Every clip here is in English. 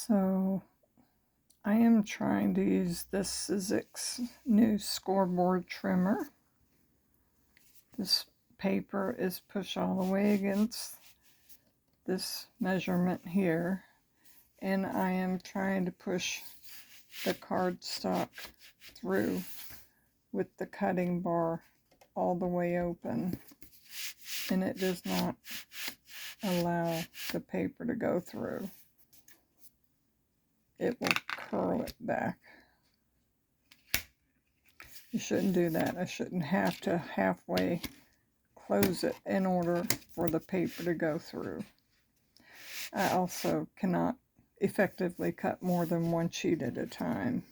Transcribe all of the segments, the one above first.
So I am trying to use this Sizzix new scoreboard trimmer. This paper is pushed all the way against this measurement here, and I am trying to push the cardstock through with the cutting bar all the way open, and it does not allow the paper to go through. It will curl it back. You shouldn't do that. I shouldn't have to halfway close it in order for the paper to go through. I also cannot effectively cut more than one sheet at a time.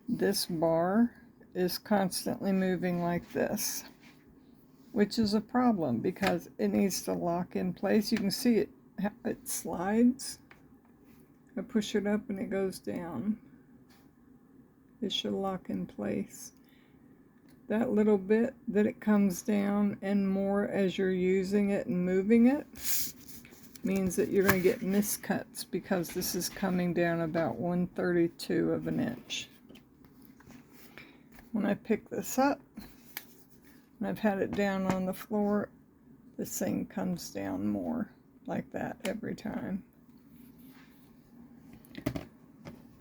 This bar is constantly moving like this, which is a problem because it needs to lock in place. You can see it slides. I push it up and it goes down. It should lock in place. That little bit that it comes down and more as you're using it and moving it means that you're going to get miscuts because this is coming down about 1/32 of an inch. When I pick this up, and I've had it down on the floor, this thing comes down more like that every time.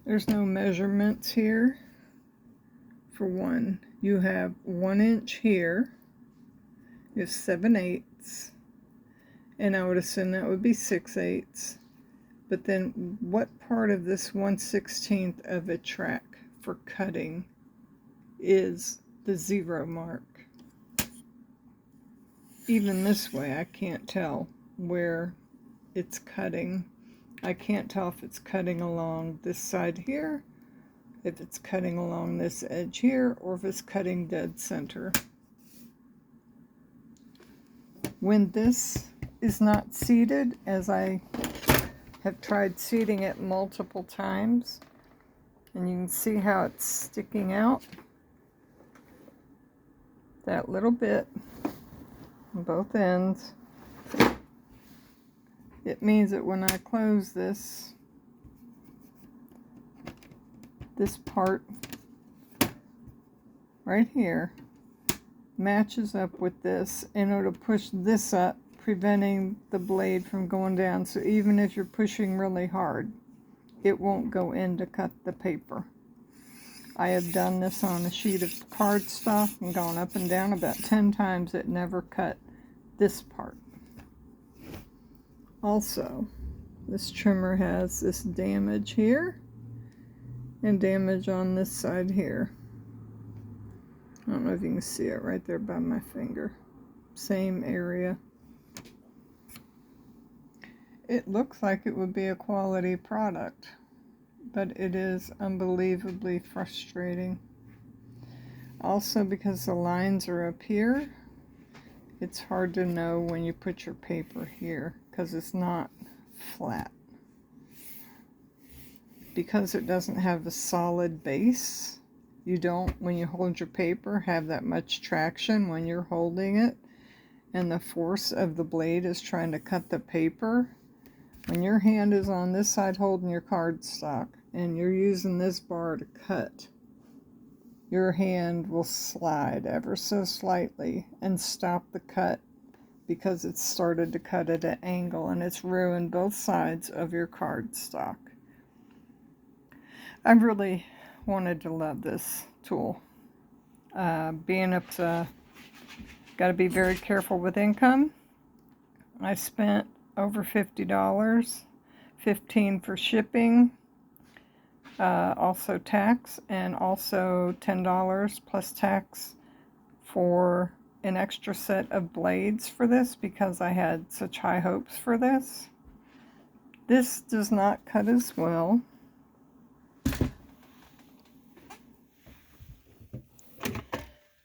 There's no measurements here. For one, you have 1 inch here, you have 7/8, and I would assume that would be 6/8. But then what part of this 1/16 of a track for cutting is the 0 mark? Even this way I can't tell where it's cutting. I can't tell if it's cutting along this side here, if it's cutting along this edge here, or if it's cutting dead center. When this is not seated, as I have tried seating it multiple times, and you can see how it's sticking out, that little bit on both ends, it means that when I close this part right here matches up with this, and it'll push this up, preventing the blade from going down. So even if you're pushing really hard, it won't go in to cut the paper. I have done this on a sheet of cardstock and gone up and down about 10 times. It never cut this part. Also, this trimmer has this damage here and damage on this side here. I don't know if you can see it right there by my finger. Same area. It looks like it would be a quality product, but it is unbelievably frustrating. Also, because the lines are up here, it's hard to know when you put your paper here because it's not flat. Because it doesn't have a solid base, you don't, when you hold your paper, have that much traction when you're holding it, and the force of the blade is trying to cut the paper. When your hand is on this side holding your cardstock and you're using this bar to cut, your hand will slide ever so slightly and stop the cut because it's started to cut at an angle, and it's ruined both sides of your cardstock. I've really wanted to love this tool. Being up to, got to be very careful with income. I spent over $50, $15 for shipping, also tax, and also $10 plus tax for an extra set of blades for this because I had such high hopes for this. This does not cut as well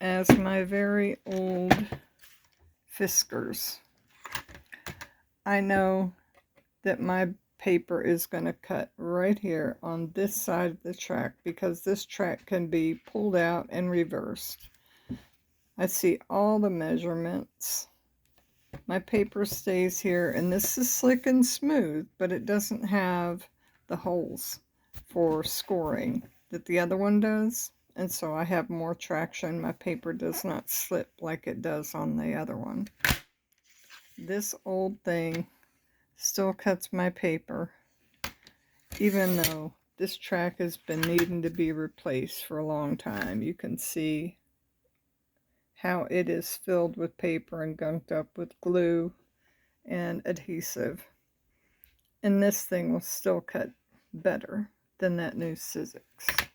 as my very old Fiskars. I know that my paper is going to cut right here on this side of the track because this track can be pulled out and reversed. I see all the measurements my paper stays here, and this is slick and smooth, but it doesn't have the holes for scoring that the other one does, and so I have more traction. My paper does not slip like it does on the other one. This old thing still cuts my paper, even though this track has been needing to be replaced for a long time. You can see how it is filled with paper and gunked up with glue and adhesive. And this thing will still cut better than that new Sizzix.